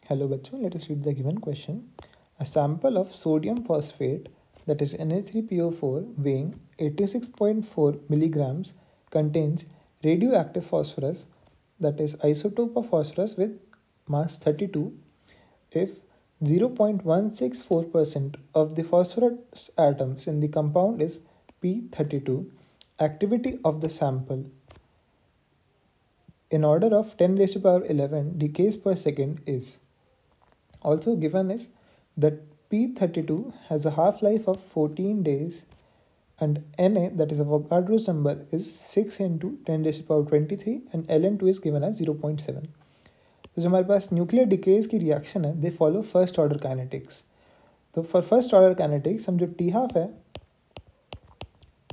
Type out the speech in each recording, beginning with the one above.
Hello बच्चों, let us read the given question. A sample of sodium phosphate, that is Na3PO4, weighing 86.4 milligrams contains radioactive phosphorus, that is isotope of phosphorus with mass 32. If 0.164% of the phosphorus atoms in the compound is P32, activity of the sample in order of 10 raised to power 11 decays per second is. Also given is that P32 has a half-life of 14 days and Na, that is Avogadro's number, is 6 into 10 raised to power 23 and Ln2 is given as 0.7. तो जो हमारे पास nuclear decays की reaction है they follow first order kinetics. तो for first order kinetics हम जो T half है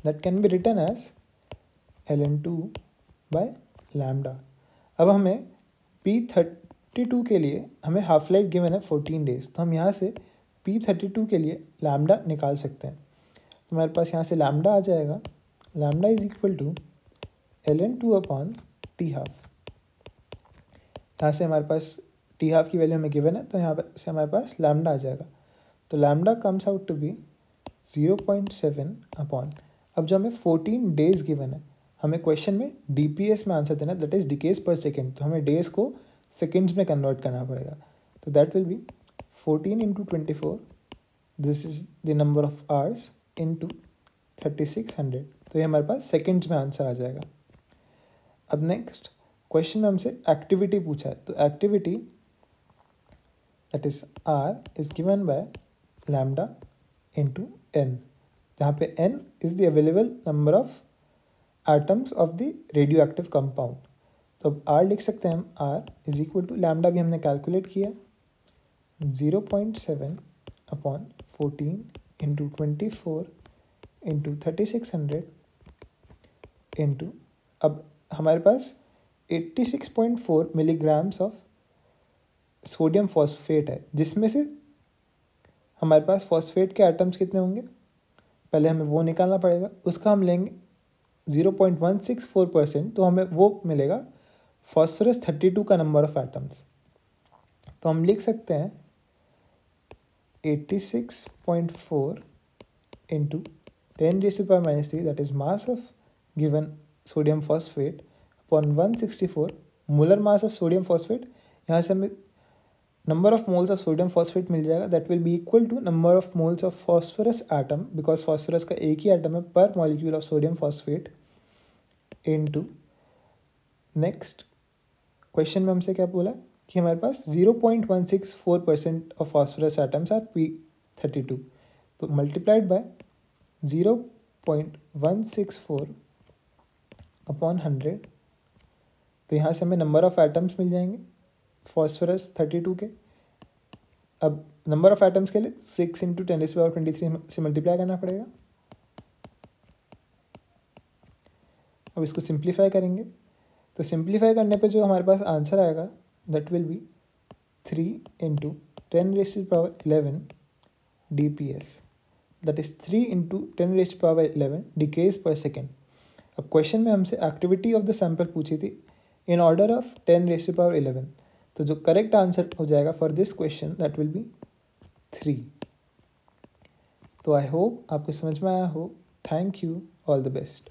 that can be written as Ln2 by lambda. अब हमें P32 के लिए हमें हाफ लाइफ गिवन है 14 डेज, तो हम यहाँ से P32 के लिए लैम्डा निकाल सकते हैं. तो हमारे पास यहाँ से लैम्डा आ जाएगा, lambda is equal to Ln2 upon T half. यहाँ से हमारे पास टी हाफ की वैल्यू हमें गिवन है, तो यहाँ से हमारे पास लैम्डा आ जाएगा. तो lambda comes out to be 0.7 upon, अब जो हमें 14 डेज गिवन है, हमें क्वेश्चन में DPS में आंसर देना, दैट इज डिकेज पर सेकेंड, तो हमें डेज को सेकेंड्स में कन्वर्ट करना पड़ेगा. तो that will B 14 into 24, this is the number of hours into 3600. तो ये हमारे पास सेकेंड्स में आंसर आ जाएगा. अब नेक्स्ट क्वेश्चन में हमसे एक्टिविटी पूछा है, तो activity that is R is given by lambda into N, जहाँ पे N is the available number of atoms of the radioactive compound. तो अब R लिख सकते हैं हम, R is equal to lambda भी हमने कैलकुलेट किया 0.7 अपॉन 14 इंटू 24 इंटू 3600 इंटू, अब हमारे पास 86.4 मिलीग्राम्स ऑफ सोडियम फॉस्फेट है, जिसमें से हमारे पास फॉस्फेट के एटम्स कितने होंगे, पहले हमें वो निकालना पड़ेगा. उसका हम लेंगे 0.164%, तो हमें वो मिलेगा फॉस्फोरस 32 का नंबर ऑफ एटम्स. तो हम लिख सकते हैं 86.4 into 10 raised to power minus 3, that is mass of given sodium phosphate upon 164 molar mass of sodium phosphate. यहाँ से हमें number of moles of sodium phosphate मिल जाएगा, that will be equal to number of moles of phosphorus atom, because phosphorus का एक ही atom है per molecule of sodium phosphate, into next question में हमसे क्या बोला कि हमारे पास 0.164% of phosphorus atoms are P32, तो मल्टीप्लाइड बाय 0.164 अपॉन 100. तो यहाँ से हमें नंबर ऑफ एटम्स मिल जाएंगे फॉस्फोरस 32 के. अब नंबर ऑफ एटम्स के लिए 6 इंटू 10⁻23 से मल्टीप्लाई करना पड़ेगा. अब इसको सिंप्लीफाई करेंगे, तो सिंप्लीफाई करने पे जो हमारे पास आंसर आएगा that will B 3 into 10 raised to power 11 DPS, that is 3 into 10 raised to power 11 decays पर सेकेंड. अब क्वेश्चन में हमसे एक्टिविटी ऑफ द सैंपल पूछी थी in order of 10 raised to power 11, तो जो करेक्ट आंसर हो जाएगा for this question that will B 3. तो आई होप आपको समझ में आया हो. Thank you, all the best.